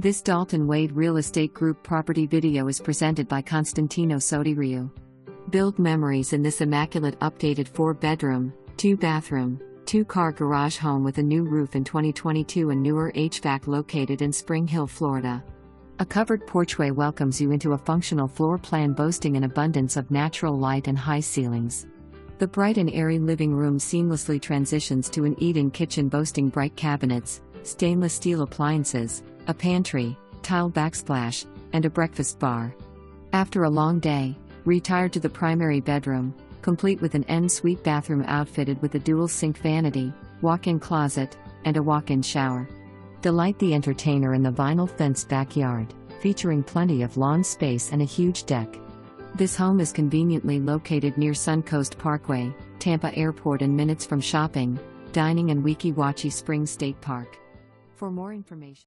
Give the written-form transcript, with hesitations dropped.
This Dalton Wade Real Estate Group property video is presented by Constantino Sotiriou. Build memories in this immaculate updated 4-bedroom, 2-bathroom, 2-car garage home with a new roof in 2022 and newer HVAC located in Spring Hill, Florida. A covered porchway welcomes you into a functional floor plan boasting an abundance of natural light and high ceilings. The bright and airy living room seamlessly transitions to an eat-in kitchen boasting bright cabinets, stainless steel appliances, a pantry, tile backsplash, and a breakfast bar. After a long day, retire to the primary bedroom, complete with an en-suite bathroom outfitted with a dual-sink vanity, walk-in closet, and a walk-in shower. Delight the entertainer in the vinyl-fenced backyard, featuring plenty of lawn space and a huge deck. This home is conveniently located near Suncoast Parkway, Tampa Airport and minutes from shopping, dining and Weeki Wachee Springs State Park. For more information